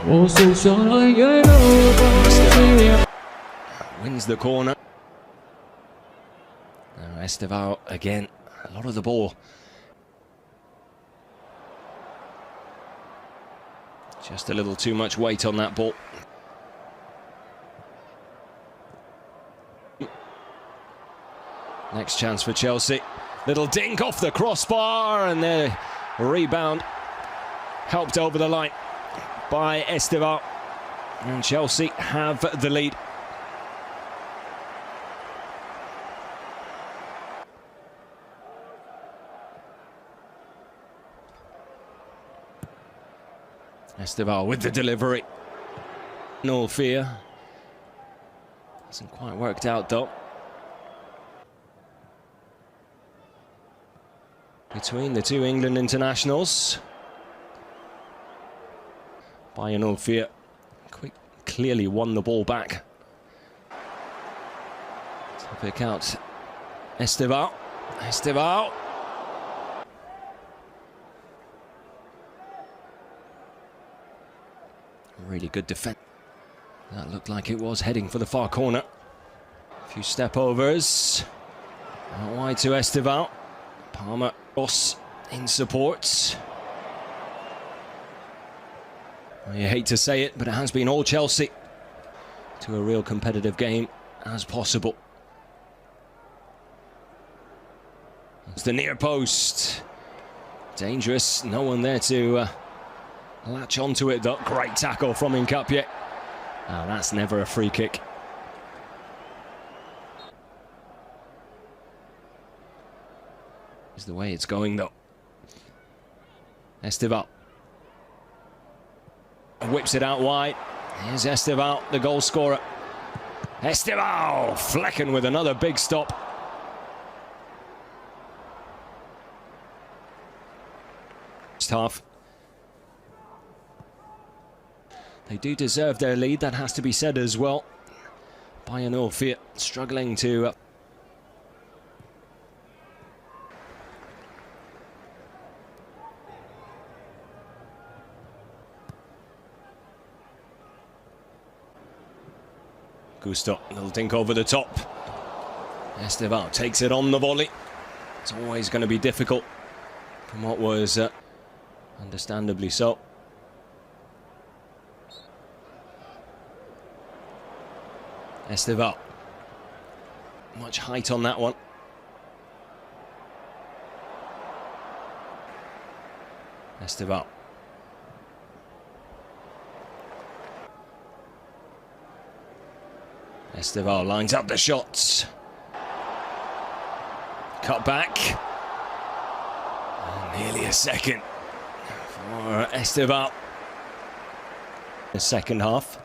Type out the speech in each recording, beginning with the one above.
Wins the corner. Now Estevao again, a lot of the ball. Just a little too much weight on that ball. Next chance for Chelsea. Little dink off the crossbar, and the rebound helped over the line by Estevao. And Chelsea have the lead. Estevao with the delivery. No fear. Hasn't quite worked out though. Between the two England internationals. Bayer Leverkusen clearly won the ball back. To pick out Estevao. Estevao. Really good defense. That looked like it was heading for the far corner. A few step overs. Out wide to Estevao. Palmer Ross in support. Well, you hate to say it, but it has been all Chelsea to a real competitive game as possible. It's the near post. Dangerous. No one there to latch onto it though. Great tackle from Nkapie. Oh, that's never a free kick. Is the way it's going though. Estevao whips it out wide. Here's Estevao, the goal scorer. Estevao Flecken with another big stop. First half. They do deserve their lead, that has to be said as well. Bayer Leverkusen struggling to Gusto, little dink over the top. Estevao takes it on the volley. It's always going to be difficult from what was understandably so. Estevao. Much height on that one. Estevao. Estevao lines up the shots. Cut back. And nearly a second for Estevao. The second half.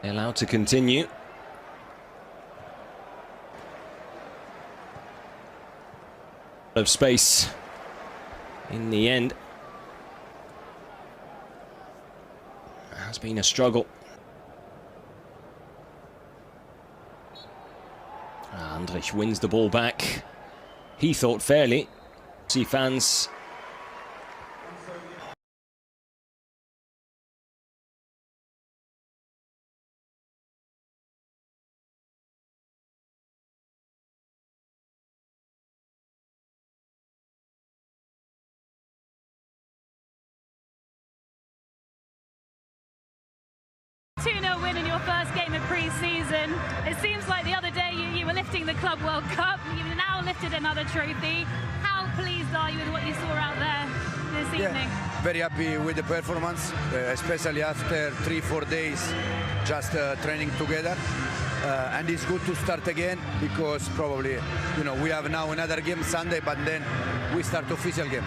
They're allowed to continue. Of space in the end. Has been a struggle. Andrich wins the ball back. He thought fairly. See fans. Win in your first game of pre-season. It seems like the other day you were lifting the Club World Cup. You've now lifted another trophy. How pleased are you with what you saw out there this evening? Very happy with the performance, especially after 3-4 days just training together. And it's good to start again because probably, you know, we have now another game Sunday, but then we start official game.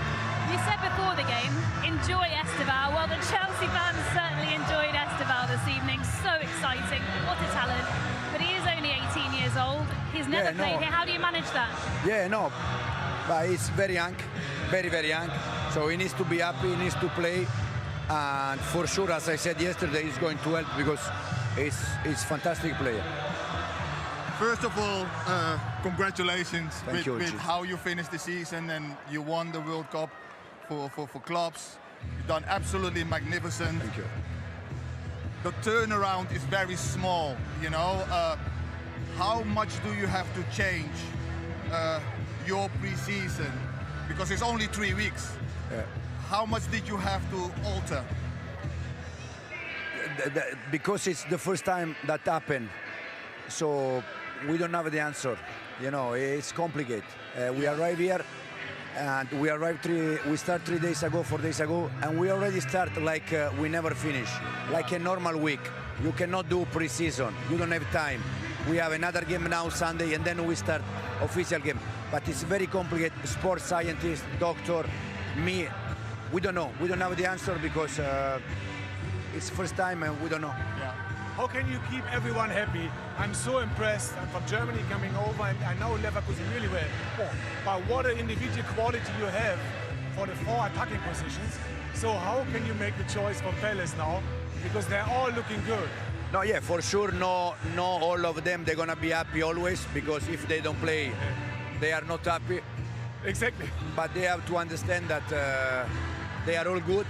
You said before the game, enjoy Estevao. Well, the Chelsea fans certainly enjoyed Estevao this evening. So exciting. What a talent. But he is only 18 years old. He's never played here. How do you manage that? Yeah, no. But he's very young. Very, very young. So he needs to be happy. He needs to play. And for sure, as I said yesterday, he's going to help because he's a fantastic player. First of all, congratulations with how you finished the season and you won the World Cup for clubs. You've done absolutely magnificent. Thank you. The turnaround is very small, you know. How much do you have to change your pre-season? Because it's only 3 weeks. Yeah. How much did you have to alter? Because it's the first time that happened, so we don't have the answer. You know, it's complicated. We arrive here, and we start 3 days ago, 4 days ago, and we already start like we never finish, like a normal week. You cannot do pre-season. You don't have time. We have another game now Sunday, and then we start official game. But it's very complicated. Sports scientist, doctor, me, we don't know. We don't have the answer because it's first time and we don't know. Yeah. How can you keep everyone happy? I'm so impressed. I'm from Germany coming over, and I know Leverkusen really well. But what an individual quality you have for the 4 attacking positions. So how can you make the choice for Palace now? Because they're all looking good. No, yeah, for sure. No, all of them. They're gonna be happy always because if they don't play, they are not happy. Exactly. But they have to understand that they are all good.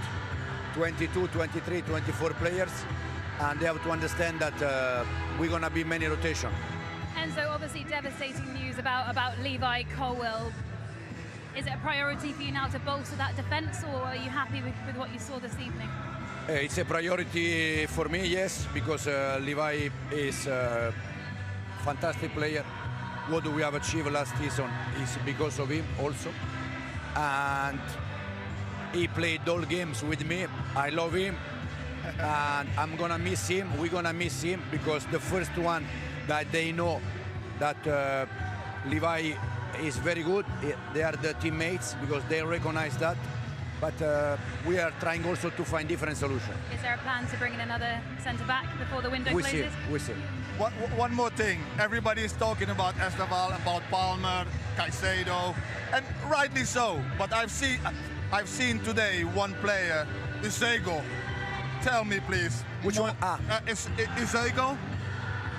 22, 23, 24 players, and they have to understand that we're gonna be many rotation. And so obviously devastating news about Levi Colwill. Is it a priority for you now to bolster that defence, or are you happy with what you saw this evening? It's a priority for me, yes, because Levi is a fantastic player. What we have achieved last season is because of him also. And he played all games with me. I love him. And I'm gonna miss him. We're gonna miss him because the first one that they know that Levi is very good. They are the teammates because they recognize that. But we are trying also to find different solutions. Is there a plan to bring in another centre-back before the window closes? We see. One more thing. Everybody is talking about Estevao, about Palmer, Caicedo, and rightly so. But I've seen today one player, Estevao. Tell me, please. Which one? Estevao?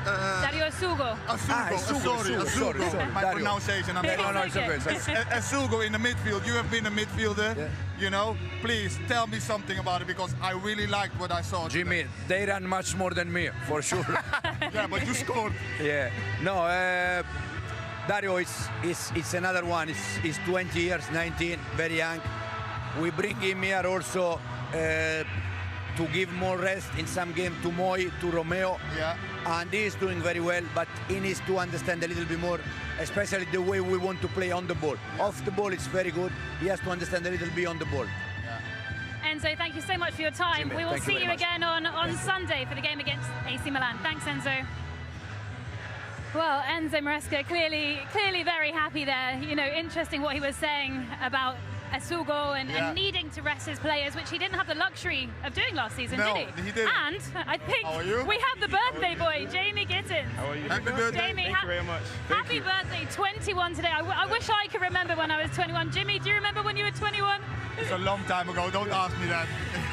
Dario Estevao. Sorry. My Dario. pronunciation. I'm No, it's okay. Estevao in the midfield. You have been a midfielder. Yeah. You know, please tell me something about it because I really liked what I saw. Jimmy, they run much more than me, for sure. Yeah, but you scored. Yeah. No, Dario is another one. He's 20 years, 19, very young. We bring him here also to give more rest in some game to Moy, to Romeo. Yeah. And he is doing very well, but he needs to understand a little bit more, especially the way we want to play on the ball. Yeah. Off the ball, it's very good. He has to understand a little bit on the ball. Yeah. Enzo, thank you so much for your time. Jimmy, we will see you again on Sunday for the game against AC Milan. Thanks, Enzo. Well, Enzo Maresca clearly very happy there. You know, interesting what he was saying about Estevao and needing to rest his players, which he didn't have the luxury of doing last season, no, did he? He didn't. And I think we have the birthday boy, Jamie Gittens. How are you? Happy birthday. Jamie, Thank you very much. Happy birthday, 21 today. I wish I could remember when I was 21. Jimmy, do you remember when you were 21? It's a long time ago, don't ask me that.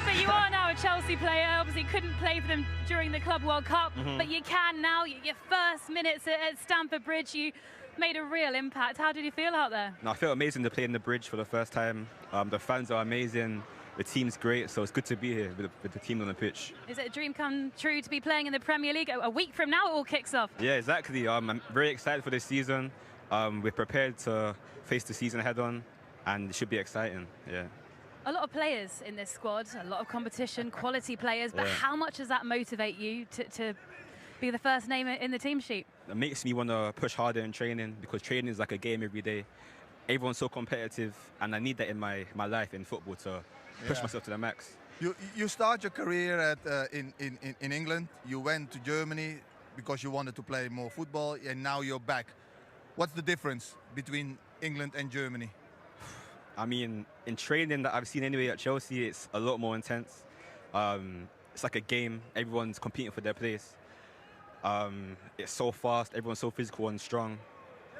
But you are now a Chelsea player. Obviously couldn't play for them during the Club World Cup, but you can now. Your first minutes at Stamford Bridge, you made a real impact. How did you feel out there? No, I feel amazing to play in the Bridge for the first time. The fans are amazing. The team's great, so it's good to be here with the team on the pitch. Is it a dream come true to be playing in the Premier League? A week from now it all kicks off. Yeah, exactly. I'm very excited for this season. We're prepared to face the season head on, and it should be exciting. Yeah. A lot of players in this squad, a lot of competition, quality players, but how much does that motivate you to be the first name in the team sheet? It makes me want to push harder in training because training is like a game every day. Everyone's so competitive, and I need that in my life in football to push myself to the max. You start your career in England. You went to Germany because you wanted to play more football, and now you're back. What's the difference between England and Germany? I mean, in training that I've seen anyway at Chelsea, it's a lot more intense. It's like a game. Everyone's competing for their place. It's so fast. Everyone's so physical and strong.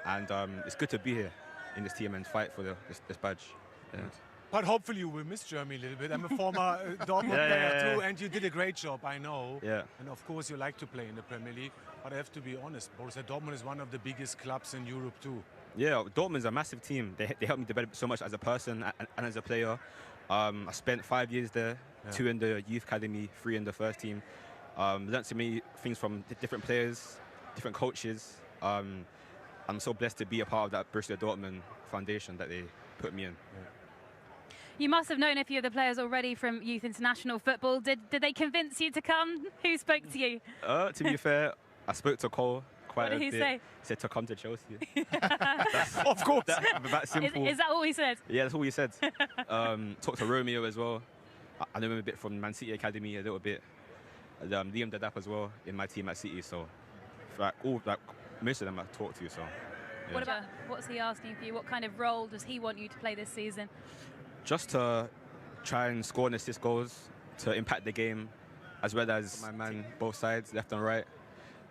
And it's good to be here in this team and fight for this badge. Yeah. But hopefully you will miss Germany a little bit. I'm a former Dortmund player too, and you did a great job, I know. Yeah. And of course you like to play in the Premier League, but I have to be honest, Borussia Dortmund is one of the biggest clubs in Europe too. Yeah, Dortmund's a massive team. They helped me develop so much as a person and as a player. I spent 5 years there, 2 in the youth academy, 3 in the first team. Learned so many things from different players, different coaches. I'm so blessed to be a part of that Borussia Dortmund foundation that they put me in. Yeah. You must have known a few of the players already from youth international football. Did they convince you to come? Who spoke to you? To be fair, I spoke to Cole quite a bit. What did he say? He said to come to Chelsea. Of course. That simple. Is that all he said? Yeah, that's all he said. Talked to Romeo as well. I know him a bit from Man City Academy, a little bit. Liam Dadap as well in my team at City. So, most of them I talked to. So, yeah. What's he asking for you? What kind of role does he want you to play this season? Just to try and score and assist goals, to impact the game, as well as my man, both sides, left and right,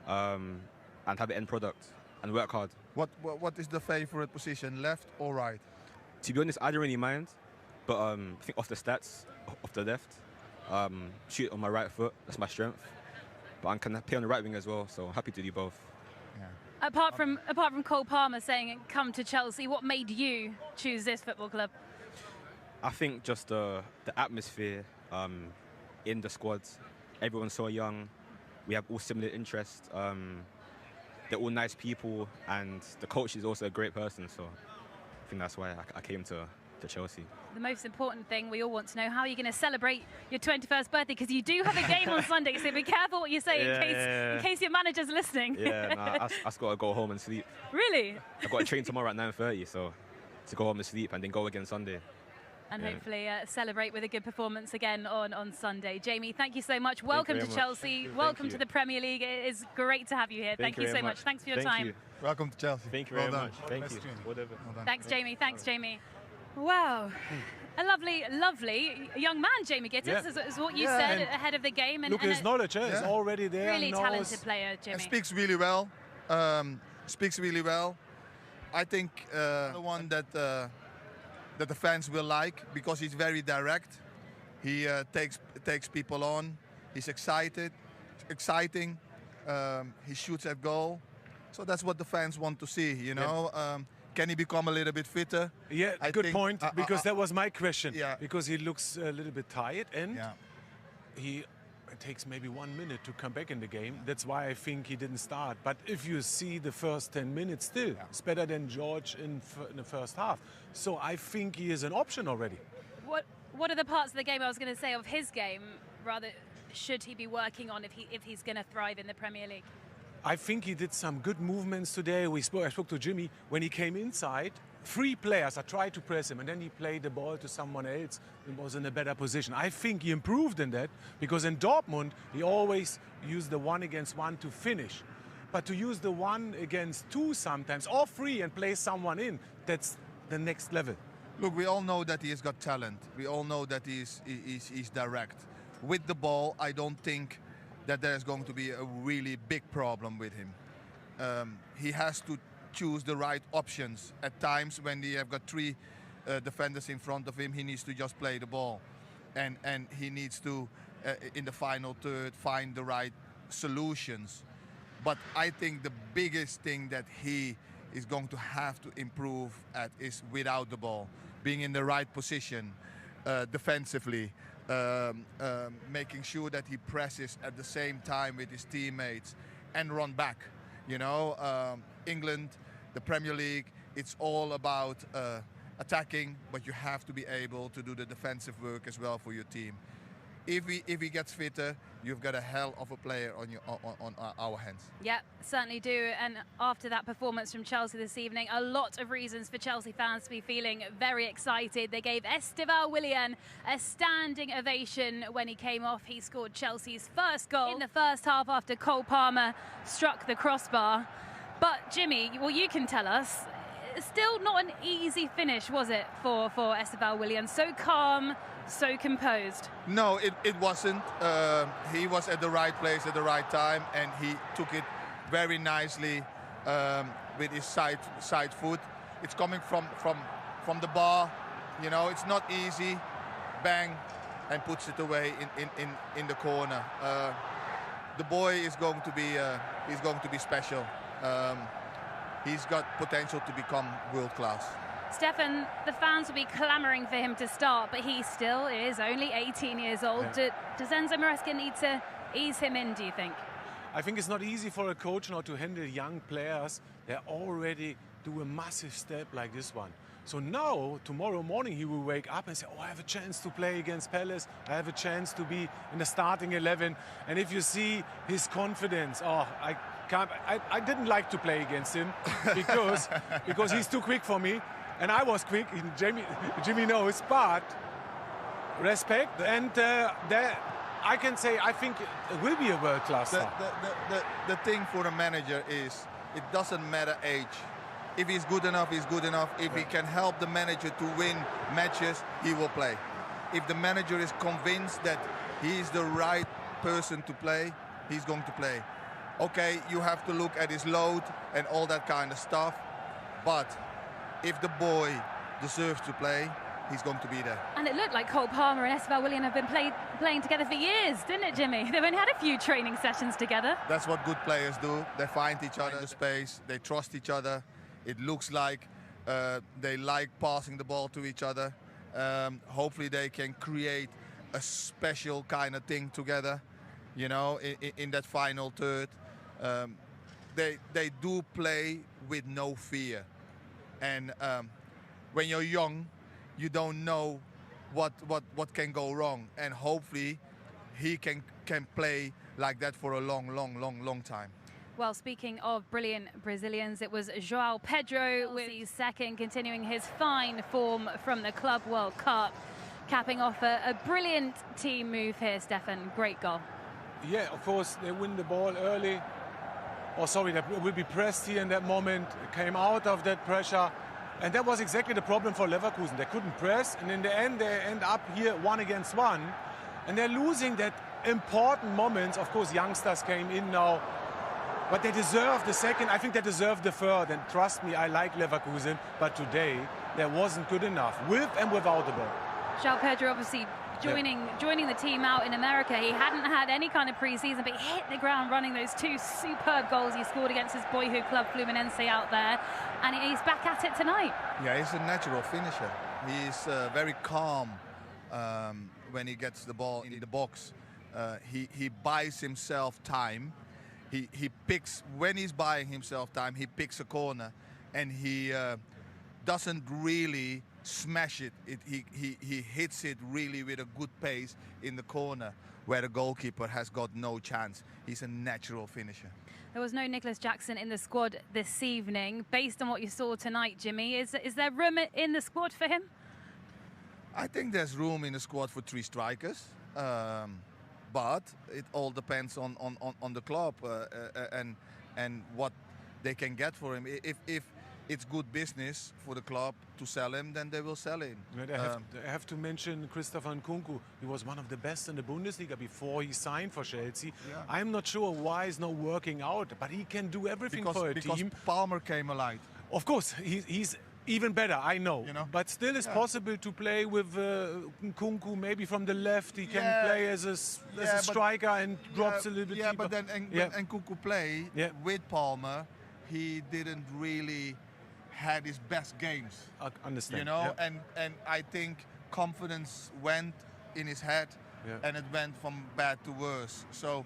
and have an end product and work hard. What is the favourite position, left or right? To be honest, I don't really mind, but I think off the stats, off the left, shoot on my right foot, that's my strength. But I can play on the right wing as well, so I'm happy to do both. Yeah. Apart from Cole Palmer saying come to Chelsea, what made you choose this football club? I think just the atmosphere in the squads. Everyone's so young. We have all similar interests. They're all nice people, and the coach is also a great person. So I think that's why I came to Chelsea. The most important thing we all want to know, how are you going to celebrate your 21st birthday? Because you do have a game on Sunday, so be careful what you say in case your manager's listening. Yeah, I just got to go home and sleep. Really? I've got to train tomorrow at 9:30, so to go home and sleep and then go again Sunday. And hopefully celebrate with a good performance again on Sunday. Jamie, thank you so much. Welcome to Chelsea. Welcome to the Premier League. It is great to have you here. Thank you so much. Thanks for your time. Welcome to Chelsea. Thank you very much. Thank you. Whatever. Thanks, Jamie. Thanks, Jamie. Wow. A lovely young man, Jamie Gittens, is what you said ahead of the game. Look, his knowledge is already there. Really talented player, Jimmy. And speaks really well. I think the one that the fans will like, because he's very direct. He takes people on. He's exciting. He shoots at goal. So that's what the fans want to see, you know. Can he become a little bit fitter? Yeah, good point, because that was my question. Yeah. Because he looks a little bit tired, and it takes maybe 1 minute to come back in the game. That's why I think he didn't start. But if you see the first 10 minutes still, it's better than George in the first half. So I think he is an option already. What are the parts of the game, I was going to say, of his game, rather, should he be working on if he's going to thrive in the Premier League? I think he did some good movements today. I spoke to Jimmy. When he came inside, 3 players, I tried to press him, and then he played the ball to someone else and was in a better position. I think he improved in that, because in Dortmund, he always used the 1-against-1 to finish. But to use the 1-against-2 sometimes, or 3, and play someone in, that's the next level. Look, we all know that he has got talent. We all know that he's direct. With the ball, I don't think that there's going to be a really big problem with him. He has to choose the right options. At times when they have got 3 defenders in front of him, he needs to just play the ball. And he needs to, in the final third, find the right solutions. But I think the biggest thing that he is going to have to improve at is without the ball. Being in the right position, defensively, making sure that he presses at the same time with his teammates and run back. You know, England, the Premier League, it's all about attacking, but you have to be able to do the defensive work as well for your team. If he gets fitter, you've got a hell of a player on our hands. Yeah, certainly do. And after that performance from Chelsea this evening, a lot of reasons for Chelsea fans to be feeling very excited. They gave Estevão Willian a standing ovation when he came off. He scored Chelsea's first goal in the first half after Cole Palmer struck the crossbar. But Jimmy, well, you can tell us, still not an easy finish, was it, for Estevão Willian? So calm, so composed. No, it wasn't. He was at the right place at the right time, and he took it very nicely with his side foot. It's coming from the bar, You know, it's not easy. Bang, and puts it away in the corner. The boy is going to be special. He's got potential to become world class. Stefan, the fans will be clamouring for him to start, but he still is only 18 years old. Yeah. Does Enzo Maresca need to ease him in, do you think? I think it's not easy for a coach now to handle young players. They already do a massive step like this one. So now, tomorrow morning, he will wake up and say, oh, I have a chance to play against Palace. I have a chance to be in the starting 11. And if you see his confidence, oh, I didn't like to play against him because he's too quick for me. And I was quick, Jimmy knows, but respect. And I can say, I think it will be a world-class star. The thing for a manager is, it doesn't matter age. If he's good enough, he's good enough. If he can help the manager to win matches, he will play. If the manager is convinced that he's the right person to play, he's going to play. Okay, you have to look at his load and all that kind of stuff, but if the boy deserves to play, he's going to be there. And it looked like Cole Palmer and Estevão Willian have been playing together for years, didn't it, Jimmy? They've only had a few training sessions together. That's what good players do. They find each other in the space. They trust each other. It looks like they like passing the ball to each other. Hopefully they can create a special kind of thing together, you know, in that final third. They do play with no fear. And when you're young, you don't know what can go wrong. And hopefully he can play like that for a long time. Well, speaking of brilliant Brazilians, it was João Pedro with his second, continuing his fine form from the Club World Cup, capping off a brilliant team move here, Stefan. Great goal. Yeah, of course, they win the ball early. Oh, sorry, that will be pressed here in that moment. Came out of that pressure. And that was exactly the problem for Leverkusen. They couldn't press, and in the end, they end up here 1 against 1. And they're losing that important moment. Of course, youngsters came in now. But they deserve the second. I think they deserve the third. And trust me, I like Leverkusen. But today, that wasn't good enough, with and without the ball. João Pedro obviously joining the team out in America. He hadn't had any kind of pre-season, but he hit the ground running. Those 2 superb goals he scored against his boyhood club, Fluminense, out there. And he's back at it tonight. Yeah, he's a natural finisher. He's very calm when he gets the ball in the box. He buys himself time. He picks, when he's buying himself time, he picks a corner, and he doesn't really smash it. He hits it really with a good pace in the corner where the goalkeeper has got no chance. He's a natural finisher. There was no Nicholas Jackson in the squad this evening. Based on what you saw tonight, Jimmy, is there room in the squad for him? I think there's room in the squad for 3 strikers. But it all depends on the club and what they can get for him. If it's good business for the club to sell him, then they will sell him. I have to mention Christopher Nkunku. He was one of the best in the Bundesliga before he signed for Chelsea. Yeah. I'm not sure why he's not working out, but he can do everything for a team. Because Palmer came alive. Of course, he's even better, I know. You know? But still it's possible to play with Nkunku, maybe from the left. He can play as a striker and drops a little bit deeper. But then Nkunku play with Palmer, he didn't really had his best games. I understand. You know, and I think confidence went in his head, and it went from bad to worse. So,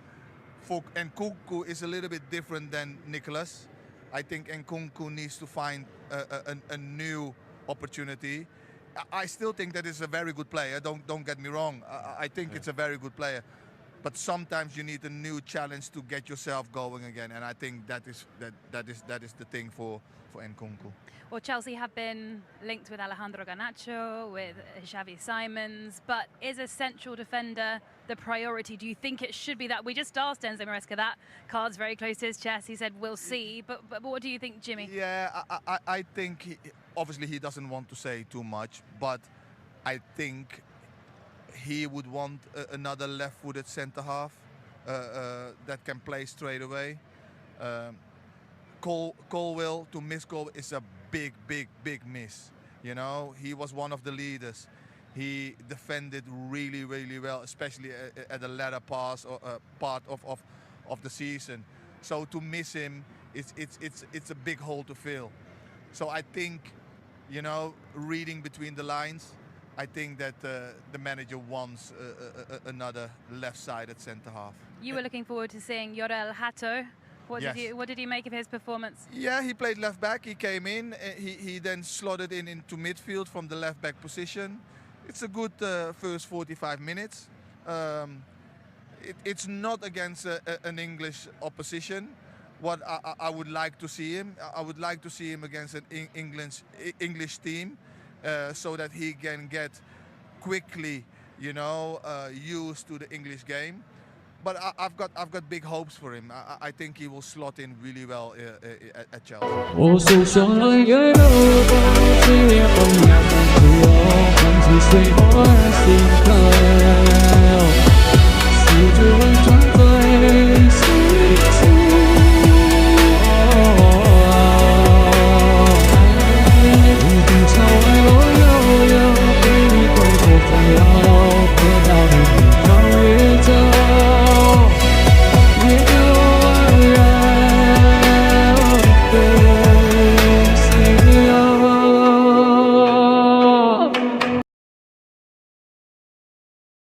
Nkunku is a little bit different than Nicholas. I think Nkunku needs to find a new opportunity. I still think that is a very good player. Don't get me wrong. I think it's a very good player. But sometimes you need a new challenge to get yourself going again, and I think that is the thing for Nkunku. Well, Chelsea have been linked with Alejandro Garnacho, with Xavi Simons, but is a central defender the priority? Do you think it should be that? We just asked Enzo Maresca that. Card's very close to his chest. He said, we'll see. But what do you think, Jimmy? Yeah, I think, obviously he doesn't want to say too much, but I think he would want another left-footed centre-half that can play straight away. Colwill to miss goal is a big miss. You know, he was one of the leaders. He defended really, really well, especially at the latter part of the season. So to miss him, it's a big hole to fill. So I think, you know, reading between the lines, I think that the manager wants another left-sided centre half. You were looking forward to seeing Yorel Hato. What Yes. did you make of his performance? Yeah, he played left back. He came in. He then slotted into midfield from the left back position. It's a good first 45 minutes. It's not against an English opposition. What I would like to see him, I would like to see him against an English team, so that he can get quickly, you know, used to the English game. But I've got big hopes for him. I think he will slot in really well at Chelsea. Oh, so shall I get over? See him, I'm